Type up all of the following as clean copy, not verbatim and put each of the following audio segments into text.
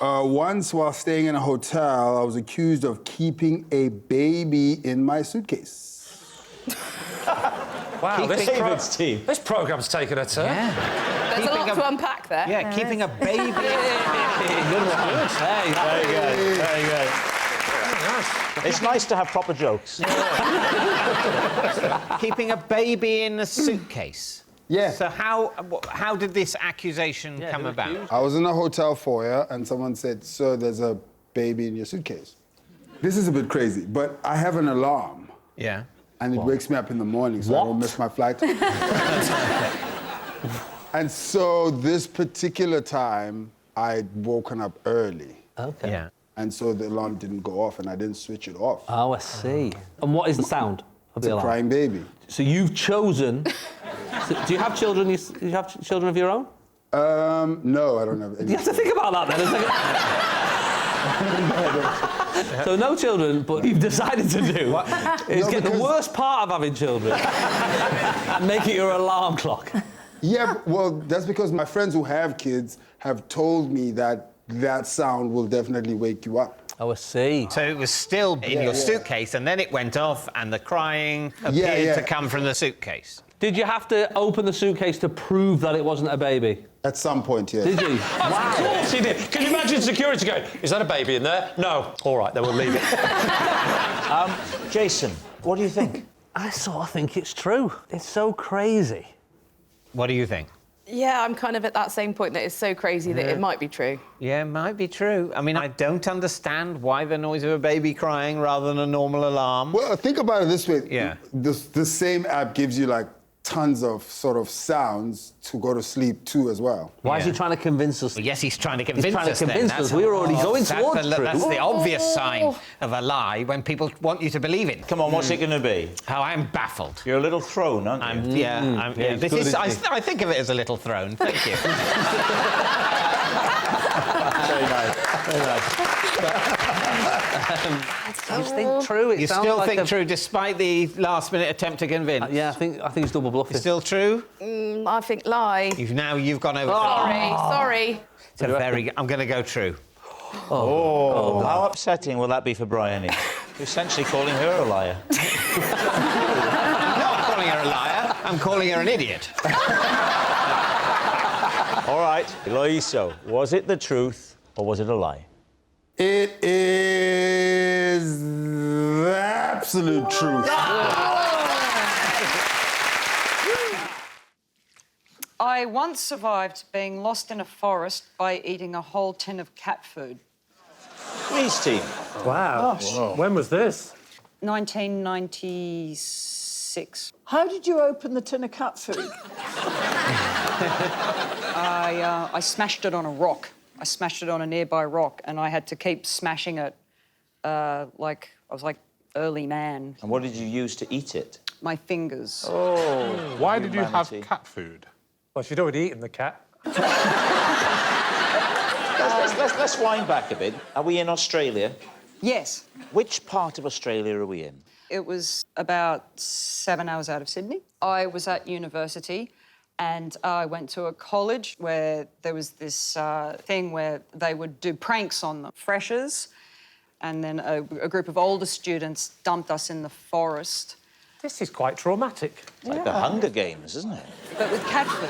Once while staying in a hotel, I was accused of keeping a baby in my suitcase. Wow, this program's taken a turn. Yeah. There's a lot to unpack there. Yeah, keeping a baby. Good one. Hey, very good, very good. It's nice to have proper jokes. Keeping a baby in a suitcase. Yeah. So how did this accusation come about? I was in a hotel foyer and someone said, "Sir, there's a baby in your suitcase." This is a bit crazy, but I have an alarm. Yeah. And it wakes me up in the morning so I don't miss my flight. And so this particular time, I'd woken up early. Okay. Yeah. And so the alarm didn't go off and I didn't switch it off. Oh, I see. And what is the sound of the It's a alarm? crying baby. So you've chosen... do you have children? You have children of your own? No, I don't have any. You have to think about that then. So no children, but you've decided to do is get the worst part of having children and make it your alarm clock. Yeah, well, that's because my friends who have kids have told me that that sound will definitely wake you up. Oh, I see. So it was still in your suitcase, and then it went off, and the crying appeared to come from the suitcase. Did you have to open the suitcase to prove that it wasn't a baby? At some point, yes. Did you? Of course he did. Can you imagine security going, "Is that a baby in there?" No. All right, then we'll leave it. Jason, what do you think? I sort of think it's true. It's so crazy. What do you think? Yeah, I'm kind of at that same point that it's so crazy that it might be true. Yeah, it might be true. I mean, I don't understand why the noise of a baby crying rather than a normal alarm. Well, think about it this way. Yeah. The same app gives you, like, tons of sort of sounds to go to sleep to as well. Why is he trying to convince us? Well, yes, he's trying to convince us. He's trying to then. convince us. We're already going towards truth. That's the obvious sign of a lie when people want you to believe it. Come on, what's it going to be? Oh, I'm baffled. You're a little thrown, aren't you? This is. I think of it as a little throne. Thank you. Very nice. Very nice. I just think true. It You sounds still like think true, despite the last-minute attempt to convince? Yeah, I think it's double bluffing. Still true? I think lie. You've gone over. Sorry. It's a I'm going to go true. How upsetting will that be for Bryony? You're essentially calling her a liar. I'm not calling her a liar. I'm calling her an idiot. All right, Loiso, was it the truth or was it a lie? It is the absolute truth. I once survived being lost in a forest by eating a whole tin of cat food. Reese team. Wow. When was this? 1996. How did you open the tin of cat food? I smashed it on a rock. I smashed it on a nearby rock, and I had to keep smashing it like I was like early man. And what did you use to eat it? My fingers. Why did you have cat food? Well, she'd already eaten the cat. Let's wind back a bit. Are we in Australia? Yes. Which part of Australia are we in? It was about 7 hours out of Sydney. I was at university, and I went to a college where there was this thing where they would do pranks on the freshers, and then a group of older students dumped us in the forest. This is quite traumatic. It's like the Hunger Games, isn't it? But with cat food.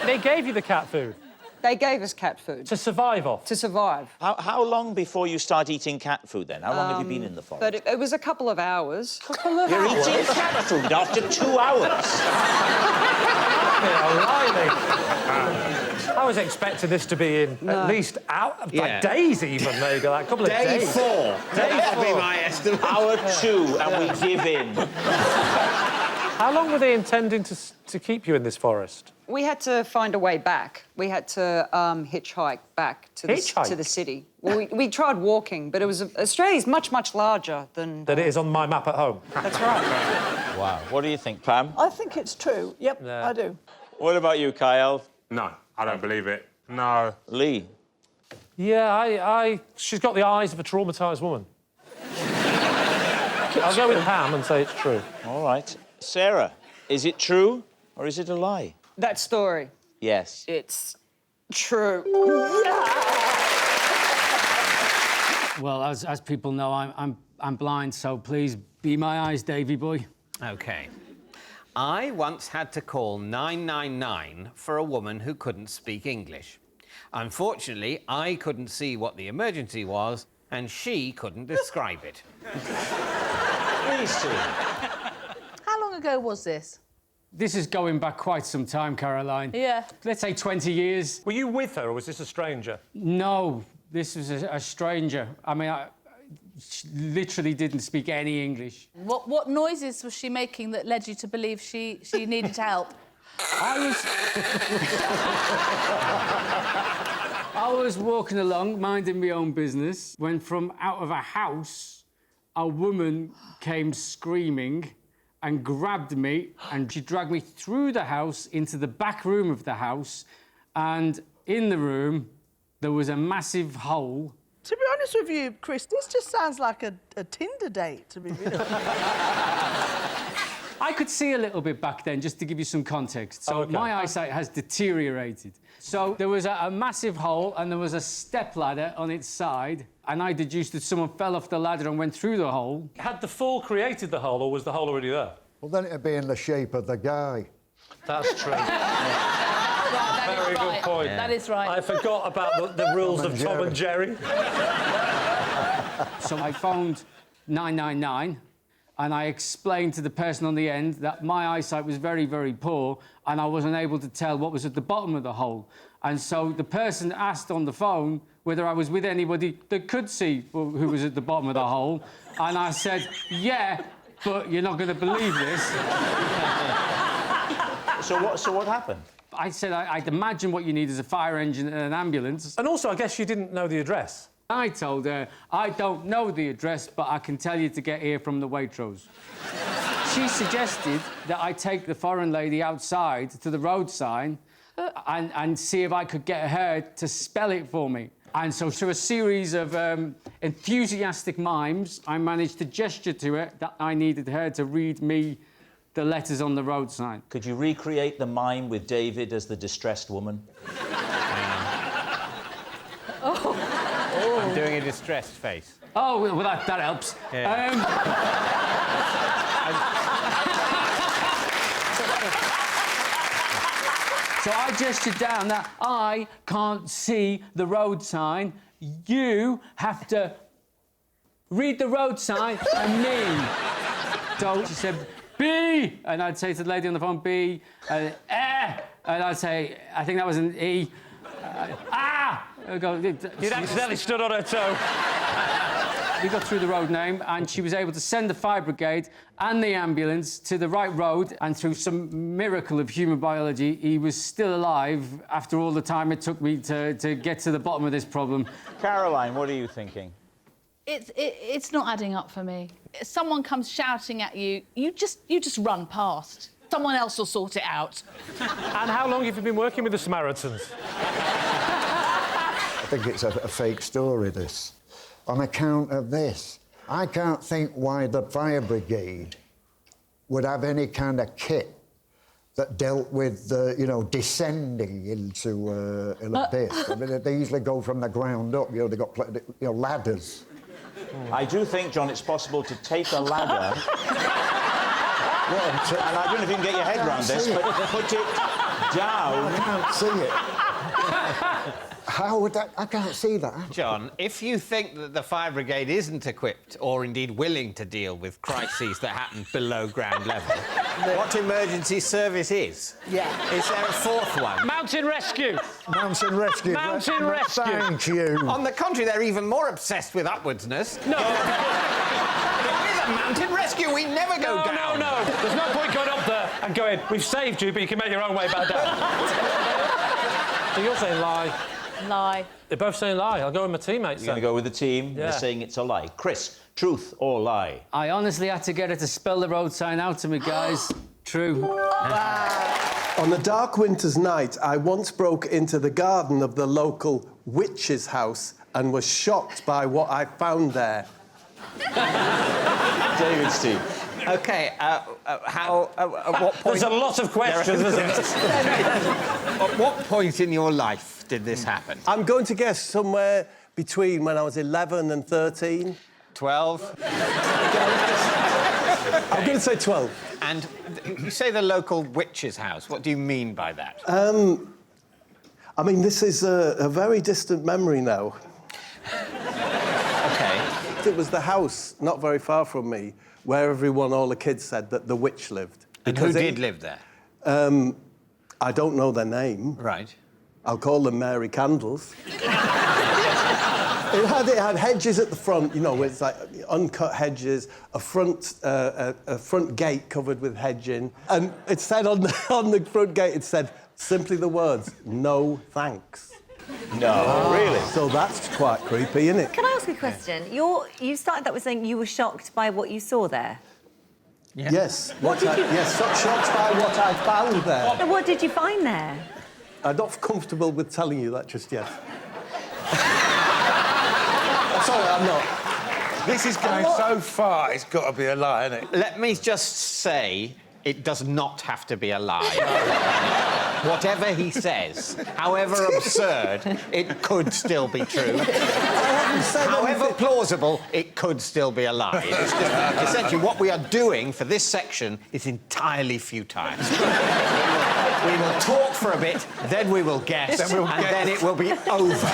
They gave you the cat food? They gave us cat food. To survive off? To survive. How long before you start eating cat food, then? How long have you been in the forest? But it was a couple of hours. You're eating cat food after 2 hours? I was expecting this to be in at least like days even, maybe, like a couple of days. Day 4. That'd be my estimate. Hour 2, and we give in. How long were they intending to keep you in this forest? We had to find a way back. We had to hitchhike back to the city. Well, we tried walking, but Australia's much, much larger than it is on my map at home. That's right. Wow. What do you think, Pam? I think it's true. Yep, I do. What about you, Kyle? No, I don't believe it. No. Lee? Yeah, she's got the eyes of a traumatised woman. I'll go with Pam and say it's true. All right. Sarah, is it true or is it a lie? That story. Yes. It's true. Well, as people know, I'm blind, so please be my eyes, Davy boy. OK. I once had to call 999 for a woman who couldn't speak English. Unfortunately, I couldn't see what the emergency was, and she couldn't describe it. Please do. How long ago was this? This is going back quite some time, Caroline. Yeah. Let's say 20 years. Were you with her, or was this a stranger? No, this was a stranger. I mean, she literally didn't speak any English. What noises was she making that led you to believe she needed help? I was walking along, minding my own business, when from out of a house, a woman came screaming and grabbed me, and she dragged me through the house into the back room of the house, and in the room, there was a massive hole. To be honest with you, Chris, this just sounds like a Tinder date, to be real. I could see a little bit back then, just to give you some context. So my eyesight has deteriorated. So there was a massive hole and there was a stepladder on its side, and I deduced that someone fell off the ladder and went through the hole. Had the fall created the hole, or was the hole already there? Well, then it'd be in the shape of the guy. That's true. Very good point. That is right. I forgot about the rules of Tom and Jerry. So I phoned 999 and I explained to the person on the end that my eyesight was very, very poor and I wasn't able to tell what was at the bottom of the hole. And so the person asked on the phone whether I was with anybody that could see who was at the bottom of the hole. And I said, yeah, but you're not going to believe this. So what happened? I said I'd imagine what you need is a fire engine and an ambulance. And also, I guess you didn't know the address. I told her, I don't know the address, but I can tell you to get here from the Waitrose. She suggested that I take the foreign lady outside to the road sign and see if I could get her to spell it for me. And so through a series of enthusiastic mimes, I managed to gesture to her that I needed her to read me the letters on the road sign. Could you recreate the mime with David as the distressed woman? I'm doing a distressed face. Oh, well, that helps. Yeah. So I gestured down that I can't see the road sign. You have to read the road sign and me. So she said, B, and I'd say to the lady on the phone, B, and I'd say, I think that was an E. I'd go, You'd accidentally stood on her toe. We got through the road name and she was able to send the fire brigade and the ambulance to the right road, and through some miracle of human biology, he was still alive after all the time it took me to get to the bottom of this problem. Caroline, what are you thinking? It's not adding up for me. If someone comes shouting at you, you just run past. Someone else will sort it out. And how long have you been working with the Samaritans? I think it's a fake story, this. On account of this, I can't think why the fire brigade would have any kind of kit that dealt with, descending into an abyss. I mean, they usually go from the ground up. They've got ladders. I do think, John, it's possible to take a ladder... and I don't know if you can get your head around this, but put it down... I can't see it. How would that... I can't see that. John, if you think that the fire brigade isn't equipped or indeed willing to deal with crises that happen below ground level, what emergency service is? Yeah. Is there a fourth one? Mountain rescue. Mountain rescue. Mountain rescue. Thank you. On the contrary, they're even more obsessed with upwardsness. No. With a mountain rescue, we never go down. No. There's no point going up there and going, we've saved you, but you can make your own way back down. So you're saying lie. Lie. They're both saying lie. I'll go with my teammates. You're going to go with the team. Yeah. They're saying it's a lie. Chris, truth or lie? I honestly had to get her to spell the road sign out to me, guys. True. On a dark winter's night, I once broke into the garden of the local witch's house and was shocked by what I found there. David, Steve. OK, at what point... There's a lot of questions, isn't there? At what point in your life did this happen? I'm going to guess somewhere between when I was 11 and 13. 12. I'm going to say 12. And you say the local witch's house. What do you mean by that? I mean, this is a very distant memory now. OK. It was the house not very far from me where all the kids said that the witch lived. And who did live there? I don't know their name. Right. I'll call them Mary Candles. It had hedges at the front, you know, it's like uncut hedges, a front gate covered with hedging, and it said on the front gate, it said simply the words, "No thanks." No, really? So that's quite creepy, isn't it? Can I ask a question? You started that with saying you were shocked by what you saw there. Yeah. Yes. Yes, shocked by what I found there. So what did you find there? I'm not comfortable with telling you that just yet. Sorry, I'm not. This is going so far, it's got to be a lie, isn't it? Let me just say, it does not have to be a lie. Whatever he says, however absurd, it could still be true. However plausible, it could still be a lie. It's just, essentially, what we are doing for this section is entirely futile. We will talk for a bit, then we will guess, then it will be over.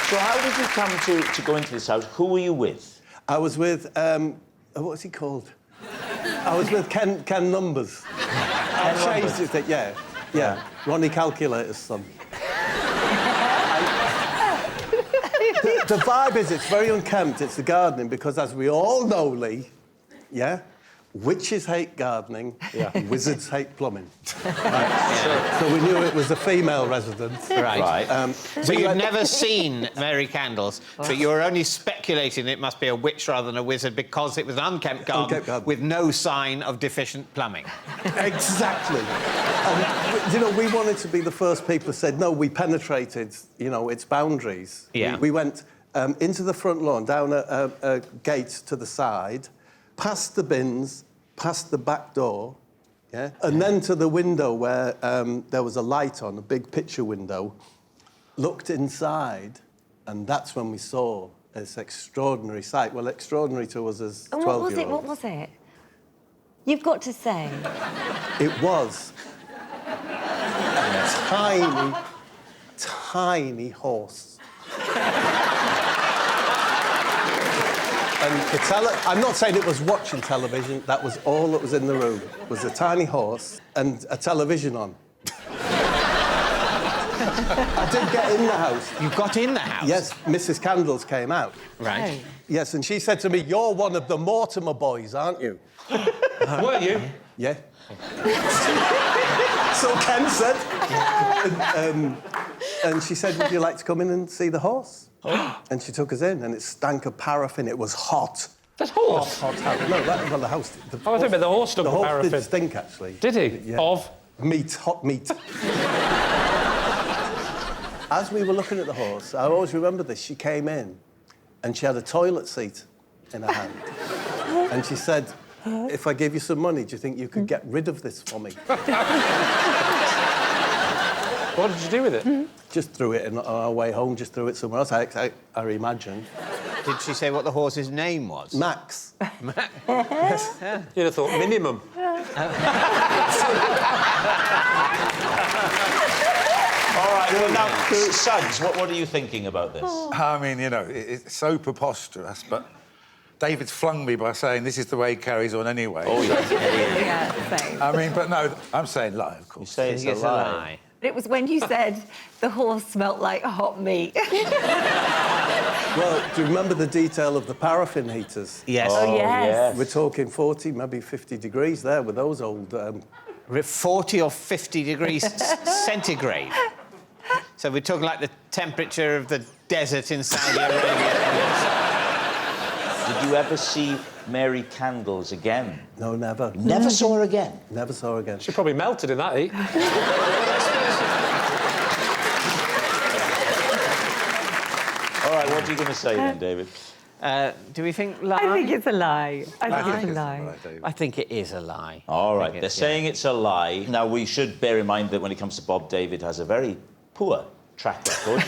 So how did you come to go into this house? Who were you with? I was with, what's he called? I was with Ken Numbers. I changed it, yeah. Ronnie Calculator's son. The vibe is, it's very unkempt, it's the gardening, because as we all know, Lee, yeah, witches hate gardening, wizards hate plumbing. Right? So we knew it was a female residence. Right. So you've never seen Mary Candles, but you were only speculating it must be a witch rather than a wizard because it was an unkempt garden with no sign of deficient plumbing. Exactly. And, you know, we wanted to be the first people who said, no, we penetrated, you know, its boundaries. Yeah. We went into the front lawn, down a gate to the side, past the bins, past the back door, and then to the window where there was a light on, a big picture window, looked inside, and that's when we saw this extraordinary sight. Well, extraordinary to us as 12-year-olds. What was it? You've got to say. It was a tiny, tiny horse. And I'm not saying it was watching television, that was all that was in the room, was a tiny horse and a television on. I did get in the house. You got in the house? Yes, Mrs. Candles came out. Right. Yes, and she said to me, "You're one of the Mortimer boys, aren't you?" Were you? Yeah. So Ken said. And she said, "Would you like to come in and see the horse?" And she took us in, and it stank of paraffin. It was hot. That's horse? Hot. No, well, the house... I thought about the horse stunk of paraffin. The horse did stink, actually. Did he? Yeah. Of? Meat, hot meat. As we were looking at the horse, I always remember this, she came in, and she had a toilet seat in her hand. And she said, "If I gave you some money, do you think you could get rid of this for me?" What did you do with it? Just threw it on our way home, just threw it somewhere else, I imagine. Did she say what the horse's name was? Max. Mack. Yes. Yeah. You'd have thought minimum. All right, well, now, Suggs, what are you thinking about this? I mean, you know, it's so preposterous, but David's flung me by saying this is the way he carries on anyway. Oh, yeah. Yeah, same. I mean, but no, I'm saying lie, of course. You say it's a lie. It was when you said the horse smelt like hot meat. Well, do you remember the detail of the paraffin heaters? Yes. Oh, yes. We're talking 40, maybe 50 degrees there with those old... 40 or 50 degrees centigrade. So we're talking like the temperature of the desert in Saudi Arabia. Did you ever see Mary Candles again? No, never. Never saw her again? Never saw her again. She probably melted in that heat. All right, what are you going to say then, David? Do we think lie? I think it's a lie. I think it's a lie. I think it is a lie. All right, they're saying it's a lie. Now, we should bear in mind that when it comes to Bob, David has a very poor track record.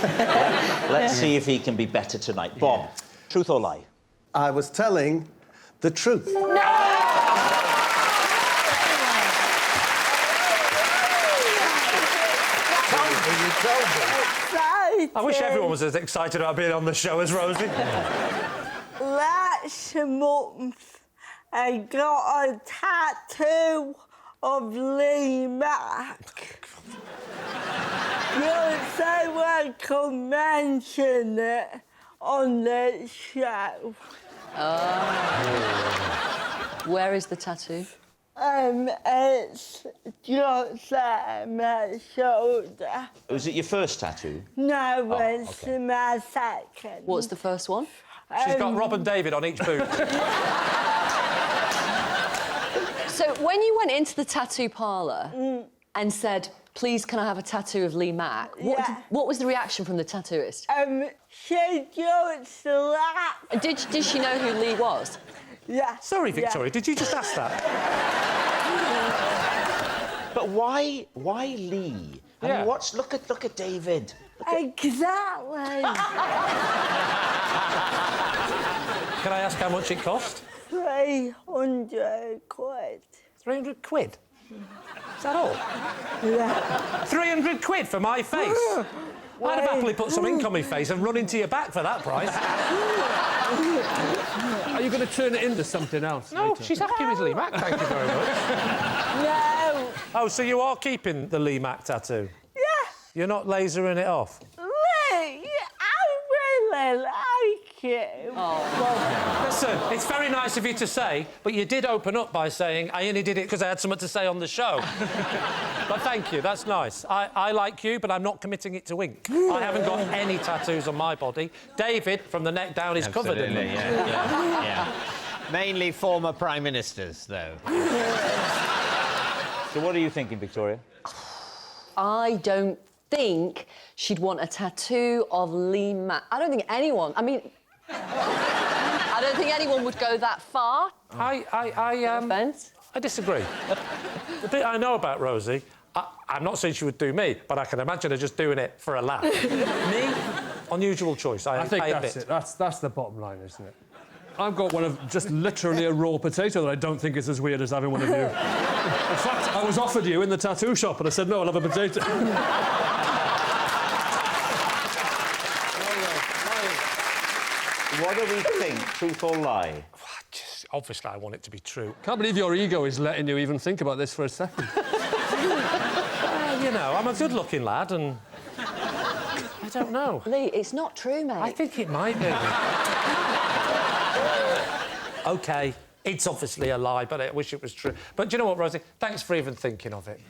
Let's see if he can be better tonight. Bob, truth or lie? I was telling the truth. I wish everyone was as excited about being on the show as Rosie. Last month, I got a tattoo of Lee Mack. Just so I could mention it on the show. Where is the tattoo? It's just my shoulder. Was it your first tattoo? No, it's my second. What's the first one? She's got Rob and David on each boot. So when you went into the tattoo parlour and said, please, can I have a tattoo of Lee Mack? What was the reaction from the tattooist? She just laughed. Did she know who Lee was? Yeah. Sorry, Victoria, did you just ask that? But why Lee? I mean, look at David. Exactly. Can I ask how much it cost? 300 quid. 300 quid? Is that all? Yeah. 300 quid for my face? I'd have happily put some ink on my face and run into your back for that price. Are you going to turn it into something else? No, later? she's happy with Lee Mack, thank you very much. No. Oh, so you are keeping the Lee Mack tattoo? Yeah. You're not lasering it off? Lee, I really like you. Listen, it's very nice of you to say, but you did open up by saying I only did it because I had something to say on the show. But thank you, that's nice. I like you, but I'm not committing it to ink. I haven't got any tattoos on my body. David, from the neck down, is covered in them. Yeah. Mainly former Prime Ministers, though. So what are you thinking, Victoria? I don't think she'd want a tattoo of Lee Mack. I don't think anyone... I mean... I don't think anyone would go that far. I disagree. The bit I know about Rosie, I'm not saying she would do me, but I can imagine her just doing it for a laugh. Me, unusual choice. I think that's it. That's the bottom line, isn't it? I've got one of just literally a raw potato that I don't think is as weird as having one of you. In fact, I was offered you in the tattoo shop and I said, no, I'll have a potato. What do we think, truth or lie? Obviously, I want it to be true. Can't believe your ego is letting you even think about this for a second. You know, I'm a good-looking lad and... I don't know. Lee, it's not true, mate. I think it might be. OK, it's obviously a lie, but I wish it was true. But do you know what, Rosie? Thanks for even thinking of it.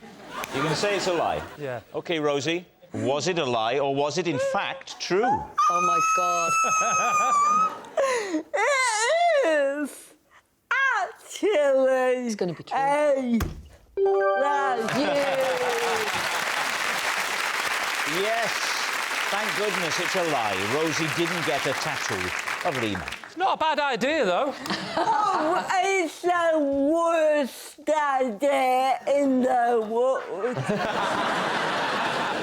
You're going to say it's a lie? Yeah. OK, Rosie, was it a lie or was it, in fact, true? Oh, my God. It is actually... It's going to be true. A lie. Yes. Thank goodness it's a lie. Rosie didn't get a tattoo of Lee Mack. It's not a bad idea, though. Oh, it's the worst idea in the world.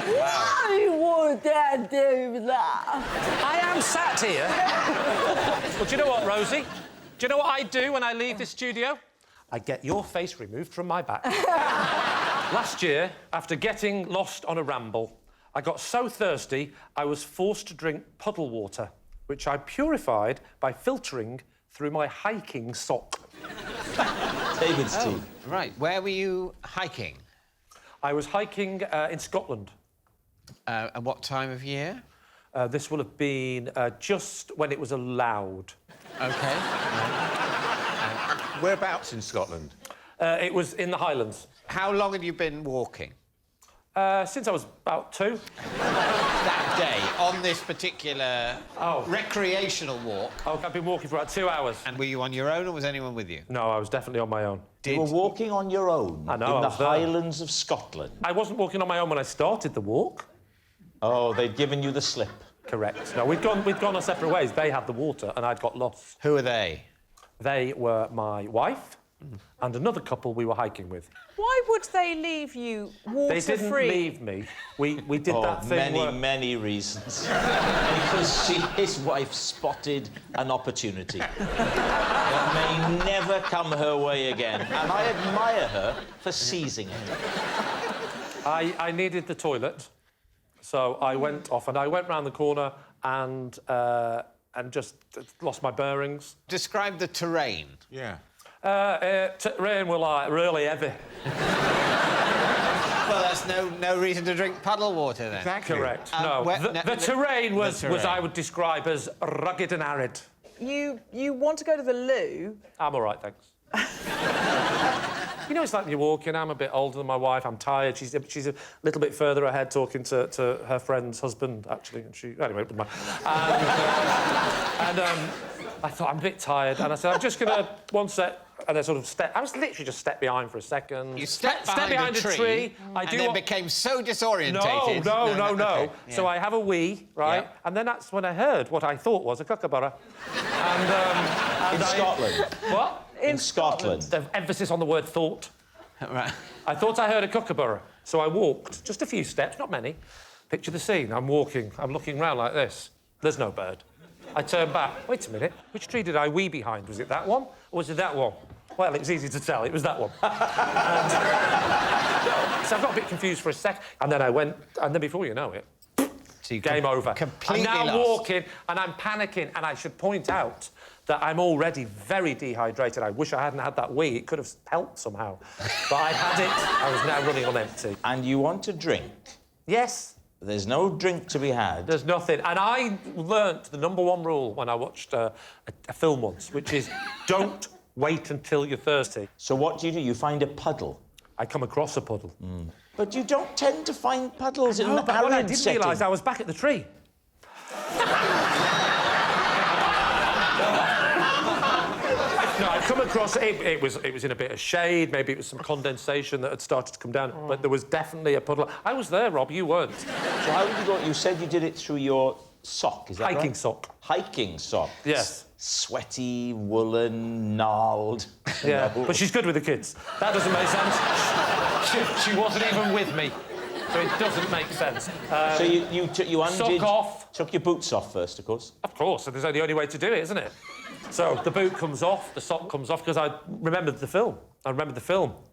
Why would I do that? I am sat here. Well, do you know what, Rosie? Do you know what I do when I leave this studio? I get your face removed from my back. Last year, after getting lost on a ramble, I got so thirsty I was forced to drink puddle water, which I purified by filtering through my hiking sock. David's team. Right, where were you hiking? I was hiking in Scotland. And what time of year? This will have been just when it was allowed. OK. Whereabouts in Scotland? It was in the Highlands. How long had you been walking? Since I was about 2. That day, on this particular recreational walk? Oh, I've been walking for about 2 hours. And were you on your own or was anyone with you? No, I was definitely on my own. You were walking on your own I know, in the I was there. Highlands of Scotland. I wasn't walking on my own when I started the walk. Oh, they'd given you the slip. Correct. No, we'd gone our separate ways. They had the water and I'd got lost. Who are they? They were my wife and another couple we were hiking with. Why would they leave you water-free? They didn't leave me. We did that thing many reasons. Because his wife spotted an opportunity that may never come her way again. And I admire her for seizing it. I needed the toilet, so I went off and I went round the corner and just lost my bearings. Describe the terrain. Yeah. Rain were like really heavy. Well, that's no reason to drink puddle water then. Exactly. Correct. No. The terrain was I would describe as rugged and arid. You want to go to the loo? I'm all right, thanks. You know, it's like you're walking. I'm a bit older than my wife. I'm tired. She's a little bit further ahead, talking to her friend's husband, actually. And anyway, it doesn't matter. I thought I'm a bit tired, and I said I'm just gonna one sec. And I sort of I was literally just stepped behind for a second. You stepped behind a tree and then became so disorientated. No. Okay, yeah. So I have a wee, right? Yeah. And then that's when I heard what I thought was a kookaburra. In Scotland? What? In Scotland. The emphasis on the word thought. Right. I thought I heard a kookaburra. So I walked just a few steps, not many. Picture the scene. I'm walking. I'm looking round like this. There's no bird. I turned back. Wait a minute. Which tree did I wee behind? Was it that one or was it that one? Well, it was easy to tell. It was that one. So I got a bit confused for a sec, and then I went, and then before you know it, game over. Completely I'm now lost. walking, and I'm panicking, and I should point out that I'm already very dehydrated. I wish I hadn't had that wee. It could have helped somehow. But I had it. I was now running on empty. And you want a drink? Yes. There's no drink to be had. There's nothing. And I learnt the #1 rule when I watched a film once, which is don't wait until you're thirsty. So what do? You find a puddle? I come across a puddle. But you don't tend to find puddles in but what I arid didn't setting. realise, I was back at the tree. No, I'd come across it was in a bit of shade, maybe it was some condensation that had started to come down, but there was definitely a puddle. I was there, Rob, you weren't. So how did you go? You said you did it through your sock, is that Hiking right? sock. Hiking sock? Yes. Sweaty, woolen, gnarled. Yeah, No. but she's good with the kids. That doesn't make sense. She wasn't even with me, so it doesn't make sense. So you undid... Sock off. Took your boots off first, of course. Of course, so there's the only way to do it, isn't it? So the boot comes off, the sock comes off, because I remembered the film.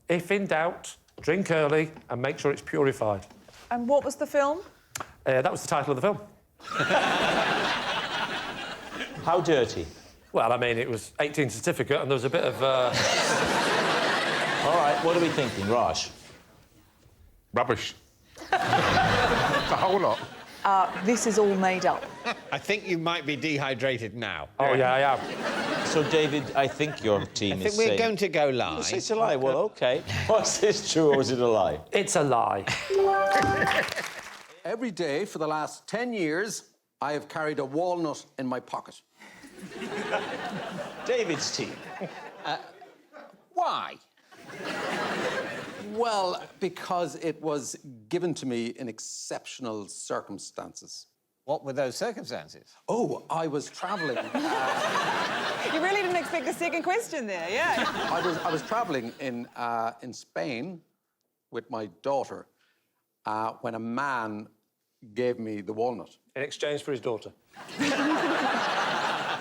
If in doubt, drink early and make sure it's purified. And what was the film? That was the title of the film. How dirty? Well, I mean, it was 18 certificate and there was a bit of... All right, what are we thinking, Raj? Rubbish. The whole lot. This is all made up. I think you might be dehydrated now. Oh, yeah, I am. So, David, I think your team I think we're going to go lie. It's a lie. Well, OK. Was this true or was it a lie? It's a lie. Every day for the last 10 years, I have carried a walnut in my pocket. David's team. Why? Well, because it was given to me in exceptional circumstances. What were those circumstances? Oh, I was travelling. You really didn't expect the second question there, yeah? I was travelling in Spain with my daughter when a man gave me the walnut. In exchange for his daughter.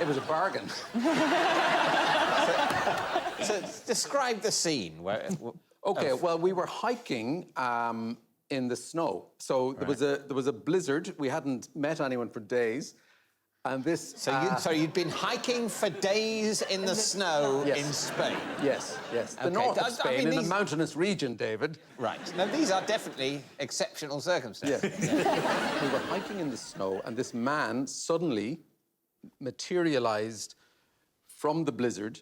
It was a bargain. So describe the scene. OK, well, we were hiking in the snow. So there was a blizzard. We hadn't met anyone for days. And this... So you'd been hiking for days in the snow in Spain? Yes, yes. The Okay. north of Spain, I mean, in the mountainous region, David. Right. Now, these are definitely exceptional circumstances. Yes. We were hiking in the snow, and this man suddenly materialised from the blizzard,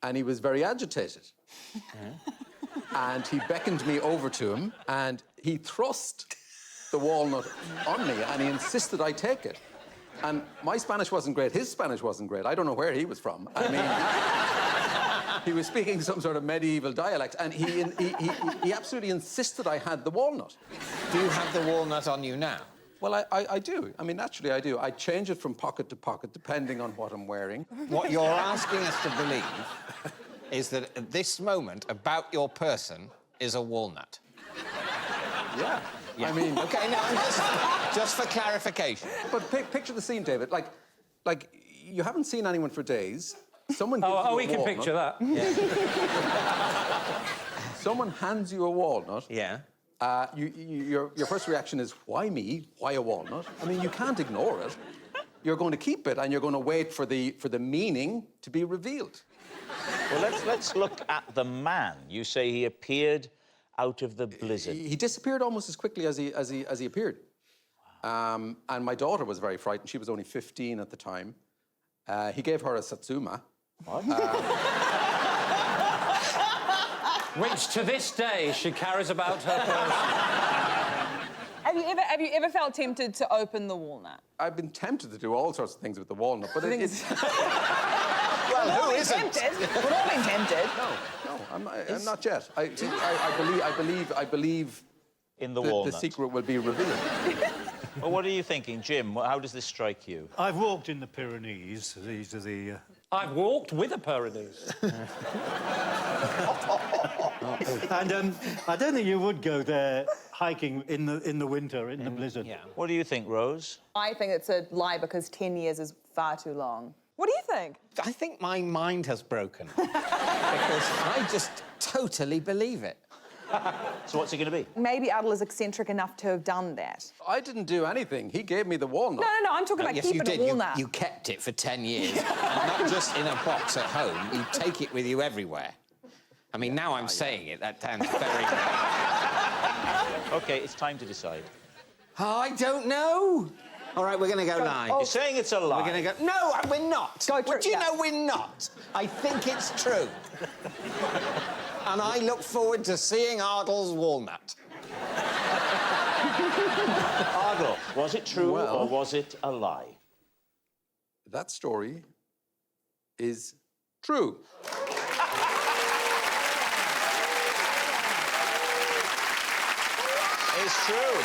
and he was very agitated. And he beckoned me over to him, and he thrust the walnut on me, and he insisted I take it. And my Spanish wasn't great. His Spanish wasn't great. I don't know where he was from. I mean, he was speaking some sort of medieval dialect, and he absolutely insisted I had the walnut. Do you have the walnut on you now? Well, I do. I mean, naturally, I do. I change it from pocket to pocket, depending on what I'm wearing. What you're asking us to believe is that at this moment, about your person is a walnut. Yeah. Yeah. I mean... OK, now, just for clarification. But picture the scene, David. Like, you haven't seen anyone for days. Someone gives you a we can walnut. picture that. Yeah. Someone hands you a walnut. Yeah. Your first reaction is, why me? Why a walnut? I mean, you can't ignore it. You're going to keep it, and you're going to wait for the meaning to be revealed. Well, let's look at the man. You say he appeared out of the blizzard. He disappeared almost as quickly as he appeared. And my daughter was very frightened. She was only 15 at the time. He gave her a satsuma. What? Which, to this day, she carries about her person. Have you ever felt tempted to open the walnut? I've been tempted to do all sorts of things with the walnut, but it's... Well, who isn't? We've all been tempted. No, I'm not yet. I believe in the walnut. The secret will be revealed. Well, what are you thinking, Jim? How does this strike you? I've walked in the Pyrenees. These are the... I've walked with a Pyrenees. And I don't think you would go there hiking in the winter, in the blizzard. Yeah. What do you think, Rose? I think it's a lie because 10 years is far too long. What do you think? I think my mind has broken. Because I just totally believe it. So what's it going to be? Maybe Adel is eccentric enough to have done that. I didn't do anything. He gave me the walnut. No, I'm talking about yes, keeping you did. a walnut. You kept it for 10 years. And not just in a box at home. You take it with you everywhere. I mean, now I'm saying it, that sounds very... OK, it's time to decide. Oh, I don't know. All right, we're going to go live. You're saying it's a lie. We're going to go... No, we're not. Do you know we're not? I think it's true. And I look forward to seeing Adel's walnut. Adel, was it true or was it a lie? That story is true. It's true.